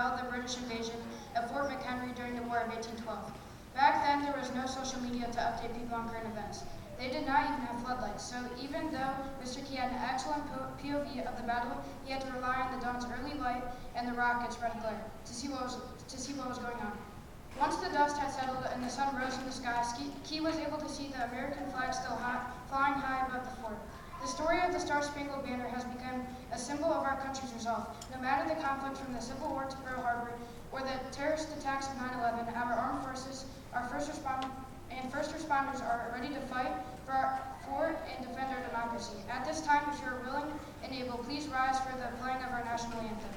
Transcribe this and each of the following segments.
rebel the British invasion of Fort McHenry during the War of 1812. Back then, there was no social media to update people on current events. They did not even have floodlights, so even though Mr. Key had an excellent POV of the battle, he had to rely on the dawn's early light and the rocket's red glare to see what was going on. Once the dust had settled and the sun rose in the sky, Key was able to see the American flag still flying high above the fort. The story of the Star-Spangled Banner has become a symbol of our country's resolve. No matter the conflicts from the Civil War to Pearl Harbor or the terrorist attacks of 9/11, our armed forces, our first responders are ready to fight for and defend our democracy. At this time, if you are willing and able, please rise for the playing of our national anthem.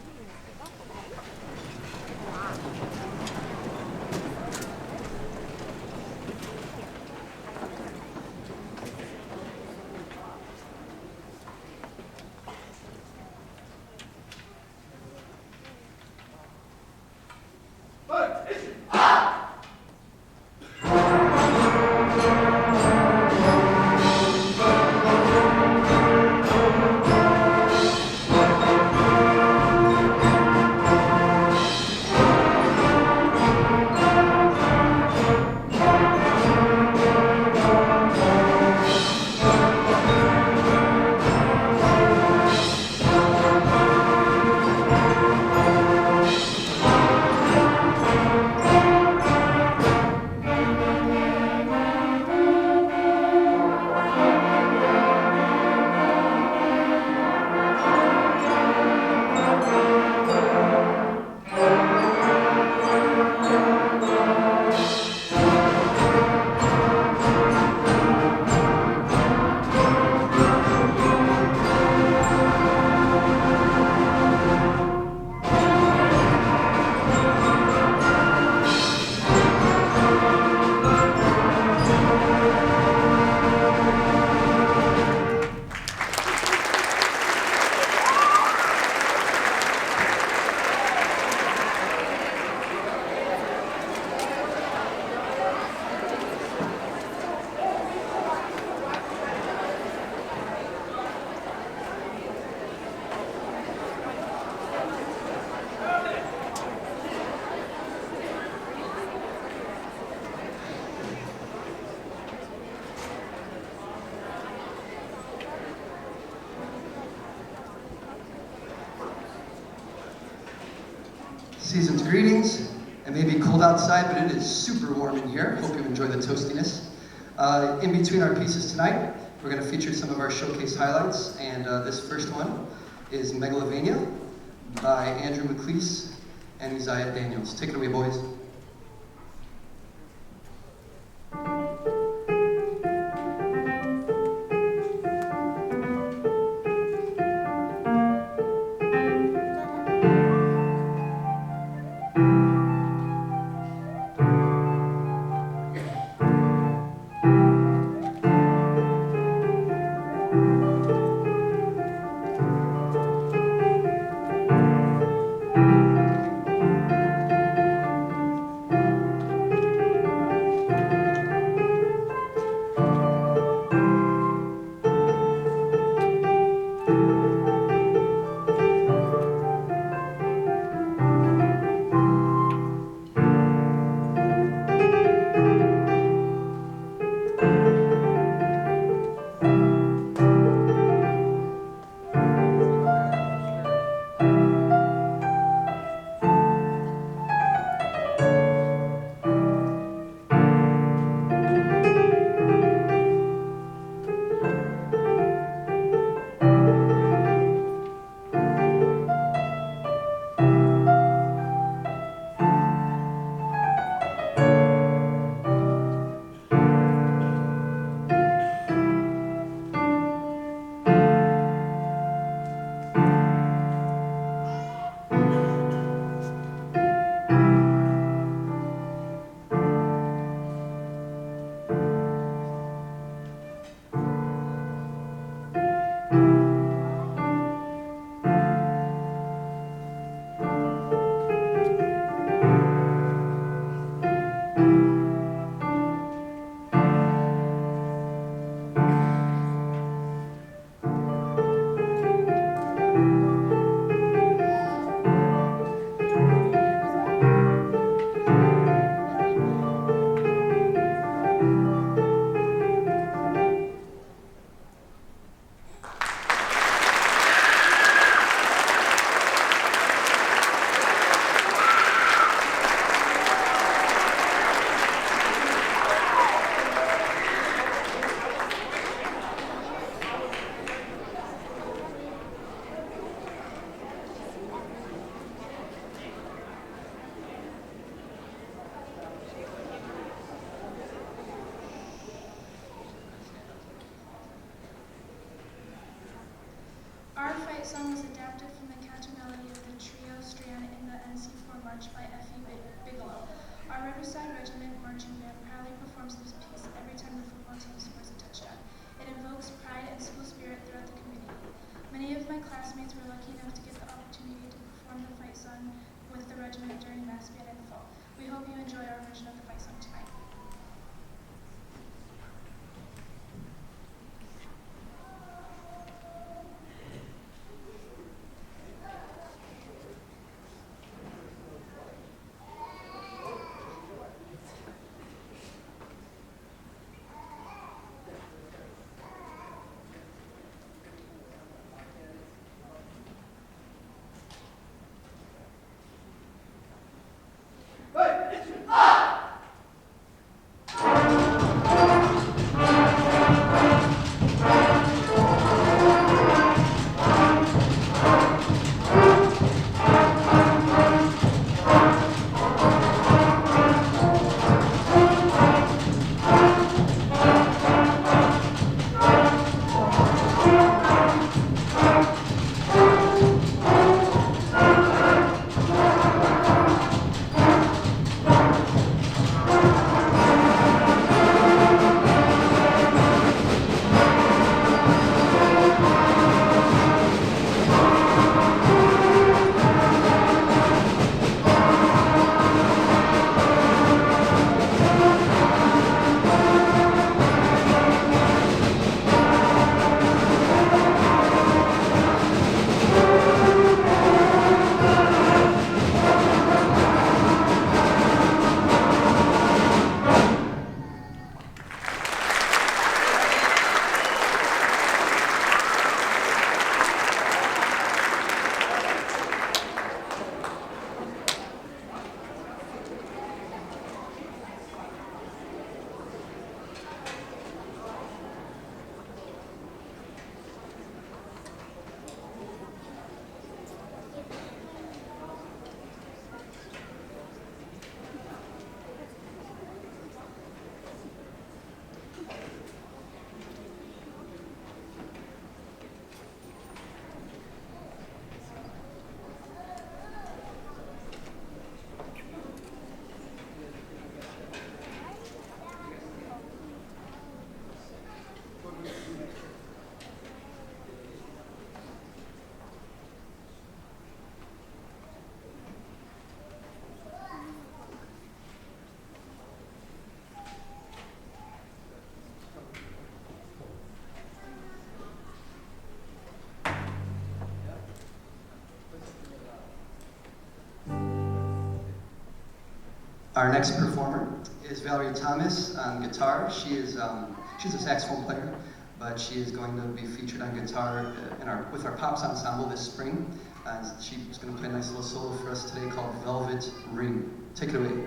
Season's greetings. It may be cold outside, but it is super warm in here. Hope you enjoy the toastiness. In between our pieces tonight, we're going to feature some of our showcase highlights, and this first one is Megalovania by Andrew McLeese and Isaiah Daniels. Take it away, boys. song was adapted from the catchy melody of the trio Strand in the NC4 March by F.E. Bigelow. Our Riverside Regiment Marching Band proudly performs this piece every time the football team scores a touchdown. It invokes pride and school spirit throughout the community. Many of my classmates were lucky enough to get the opportunity to perform the fight song with the regiment during mass band in the fall. We hope you enjoy our version of the fight song tonight. Our next performer is Valerie Thomas on guitar. She's a saxophone player, but she is going to be featured on guitar with our Pops Ensemble this spring. She's going to play a nice little solo for us today called Velvet Ring. Take it away.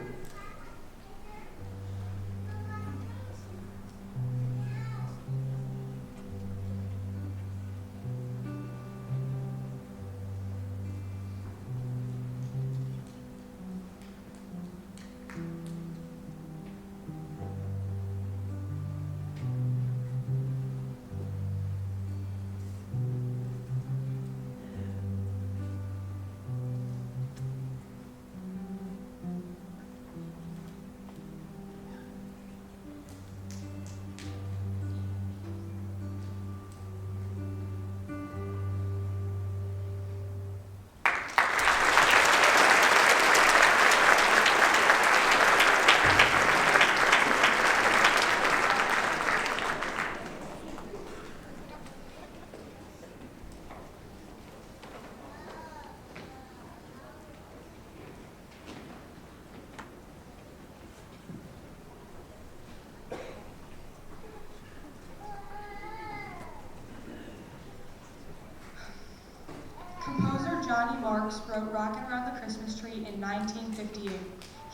Johnny Marks wrote Rockin' Around the Christmas Tree in 1958.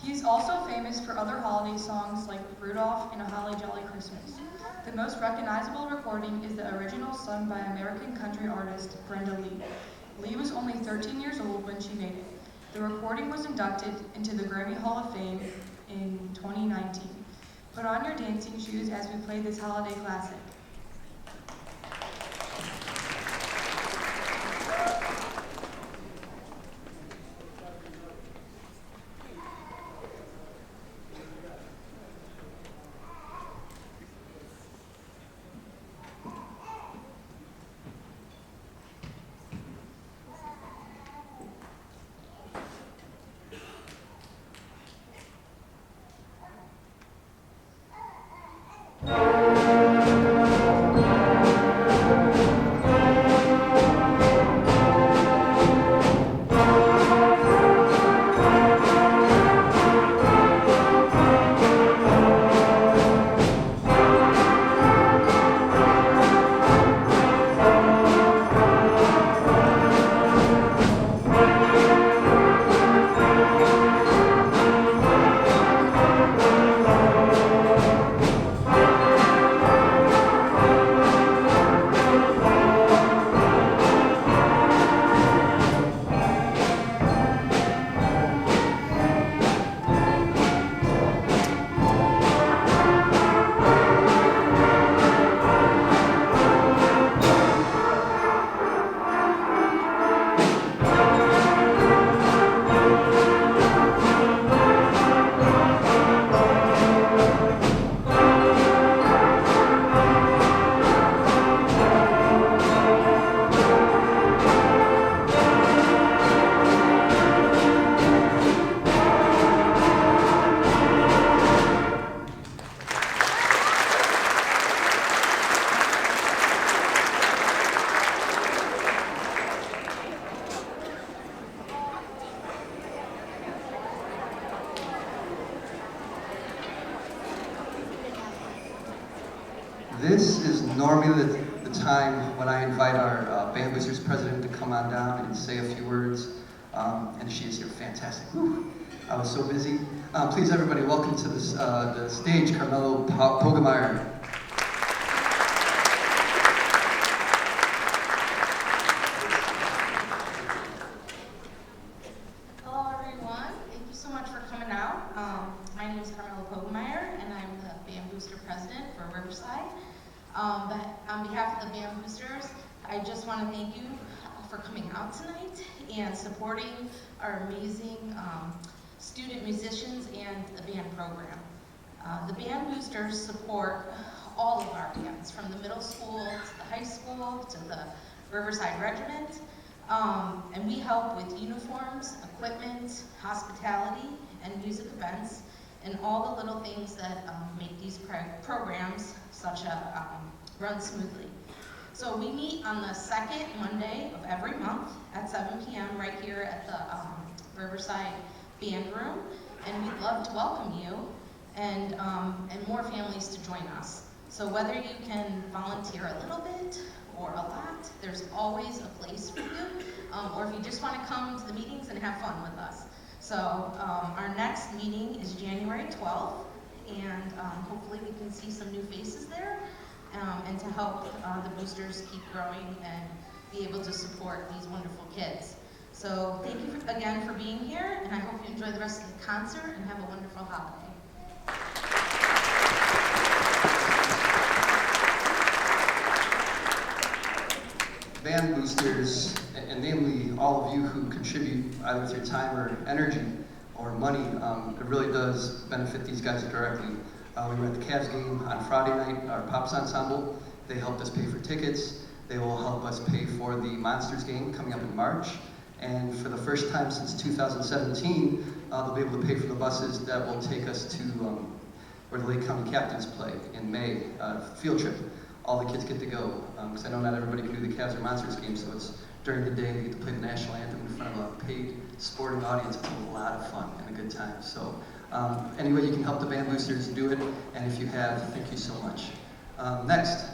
He is also famous for other holiday songs like Rudolph and A Holly Jolly Christmas. The most recognizable recording is the original sung by American country artist Brenda Lee. Lee was only 13 years old when she made it. The recording was inducted into the Grammy Hall of Fame in 2019. Put on your dancing shoes as we play this holiday classic. This is normally the time when I invite our Band Boosters president to come on down and say a few words. And she is here, fantastic. Whew. I was so busy. Please, everybody, welcome to this, the stage, Carmelo Pogemeyer. Hello, everyone. Thank you so much for coming out. My name is Carmelo Pogemeyer, and I'm the Band Booster President for Riverside. But on behalf of the Band Boosters, I just want to thank you for coming out tonight and supporting our amazing student musicians and the band program. The Band Boosters support all of our bands, from the middle school to the high school to the Riverside Regiment. And we help with uniforms, equipment, hospitality, and music events, and all the little things that make these programs run smoothly. So we meet on the second Monday of every month at 7 p.m. right here at the Riverside Band Room, and we'd love to welcome you and more families to join us. So whether you can volunteer a little bit or a lot, there's always a place for you, or if you just want to come to the meetings and have fun with us. So our next meeting is January 12th, and hopefully we can see some new faces there, and to help the boosters keep growing and be able to support these wonderful kids. So thank you again for being here, and I hope you enjoy the rest of the concert and have a wonderful holiday. Band boosters, and namely all of you who contribute either with your time or energy or money, it really does benefit these guys directly. We were at the Cavs game on Friday night, our Pops Ensemble. They helped us pay for tickets. They will help us pay for the Monsters game coming up in March. And for the first time since 2017, they'll be able to pay for the buses that will take us to where the Lake County Captains play in May, field trip. All the kids get to go, because I know not everybody can do the Cavs or Monsters game, so it's during the day we get to play the national anthem in front of a paid sporting audience. It's a lot of fun and a good time. So any way you can help the Band Boosters, do it, and if you have, thank you so much. Next.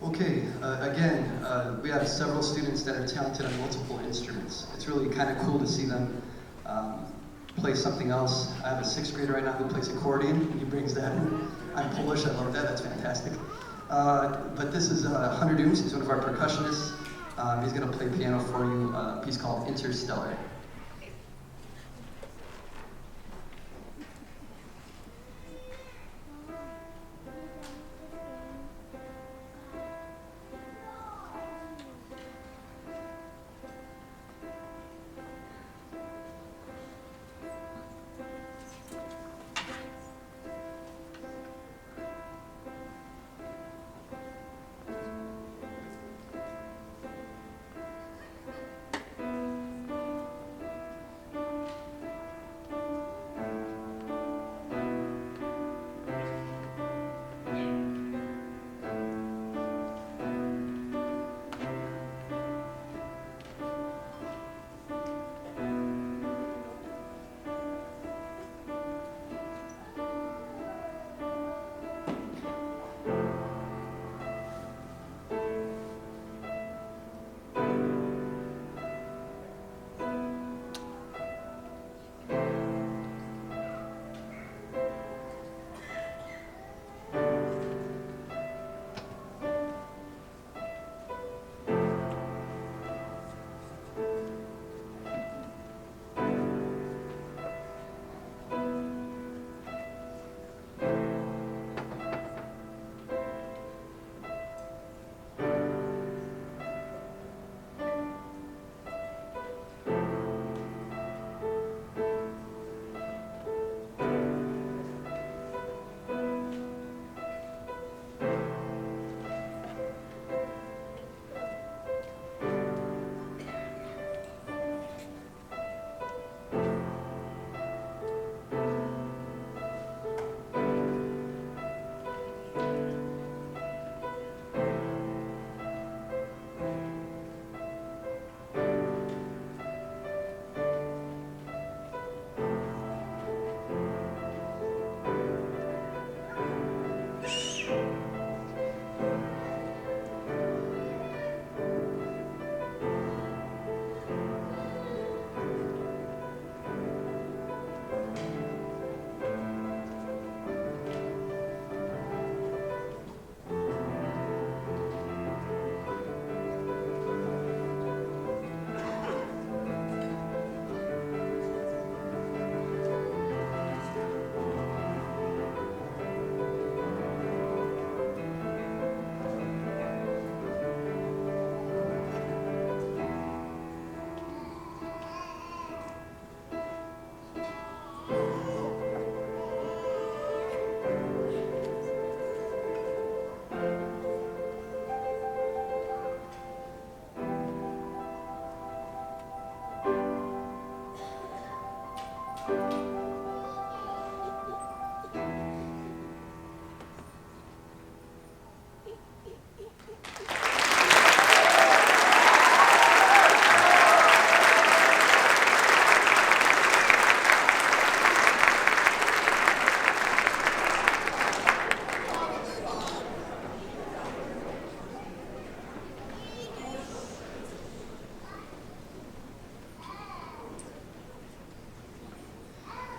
Okay, again, we have several students that are talented on multiple instruments. It's really kind of cool to see them play something else. I have a 6th grader right now who plays accordion, and he brings that in. I'm Polish, I love that, that's fantastic. But this is Hunter Dooms, he's one of our percussionists. He's going to play piano for you, a piece called Interstellar.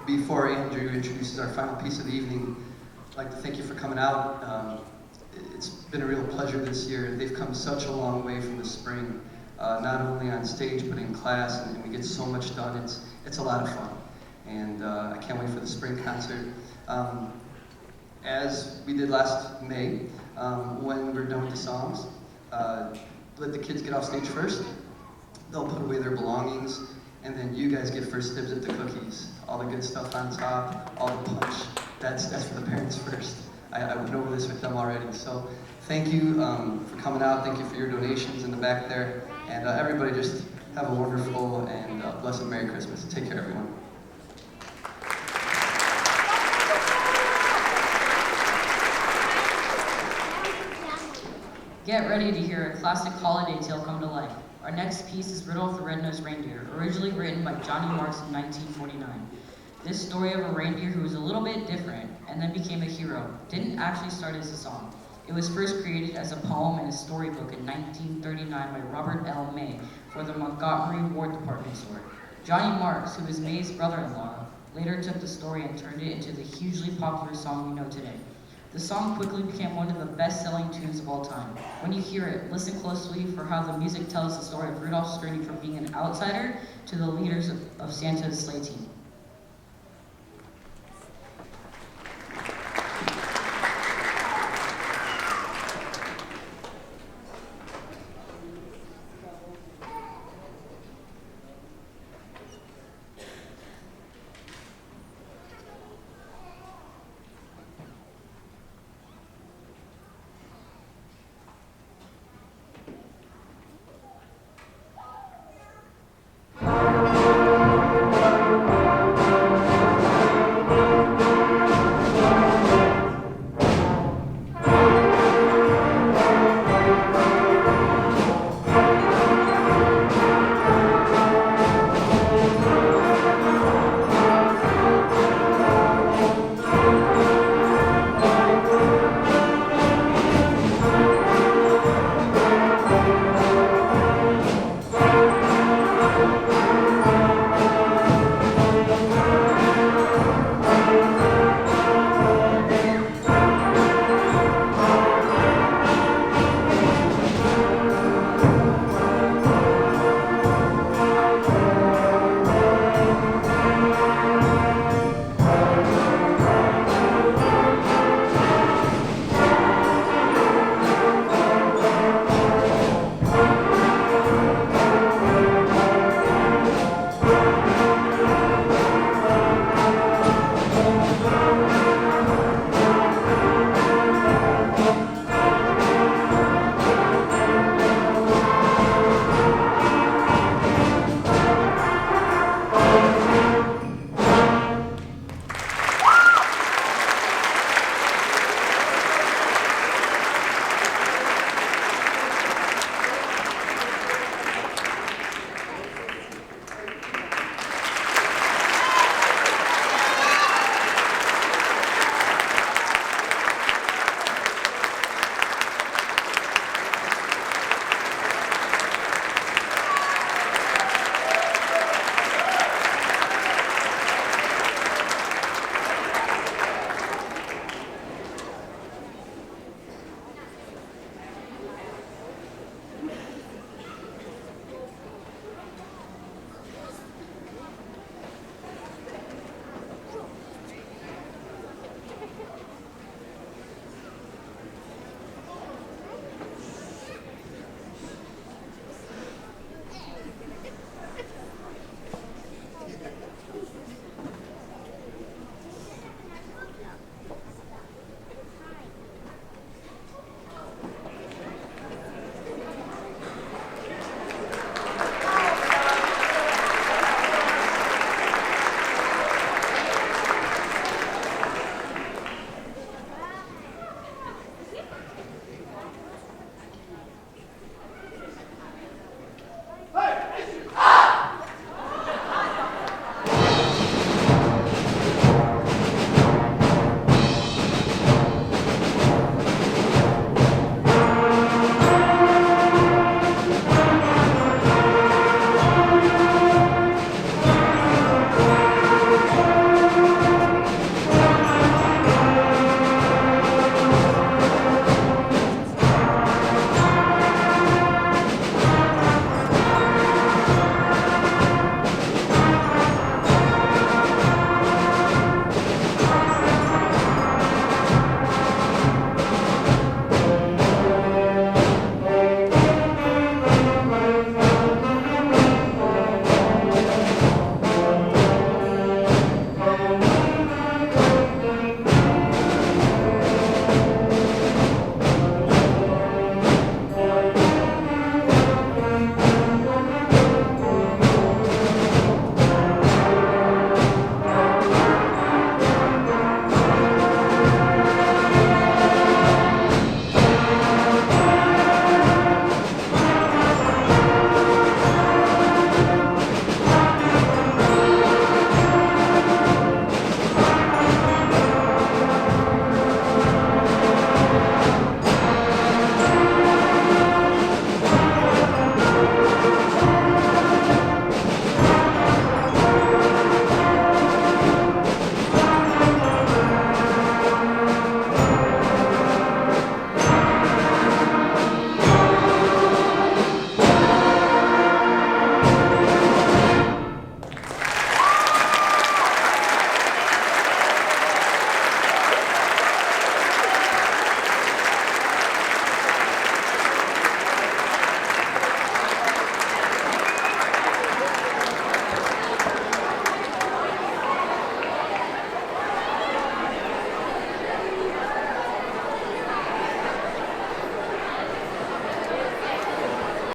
Before Andrew introduces our final piece of the evening, I'd like to thank you for coming out. It's been a real pleasure this year. They've come such a long way from the spring, not only on stage but in class, and we get so much done. It's a lot of fun, and I can't wait for the spring concert. As we did last May, when we're done with the songs, let the kids get off stage first. They'll put away their belongings, and then you guys get first dibs at the cookies. All the good stuff on top, all the punch, that's for the parents first. I went over this with them already. So thank you for coming out. Thank you for your donations in the back there. And everybody just have a wonderful and blessed Merry Christmas. Take care, everyone. Get ready to hear a classic holiday tale come to life. Our next piece is Rudolph the Red-Nosed Reindeer, originally written by Johnny Marks in 1949. This story of a reindeer who was a little bit different and then became a hero didn't actually start as a song. It was first created as a poem in a storybook in 1939 by Robert L. May for the Montgomery War Department store. Johnny Marks, who was May's brother-in-law, later took the story and turned it into the hugely popular song we know today. The song quickly became one of the best-selling tunes of all time. When you hear it, listen closely for how the music tells the story of Rudolph's journey from being an outsider to the leaders of Santa's sleigh team.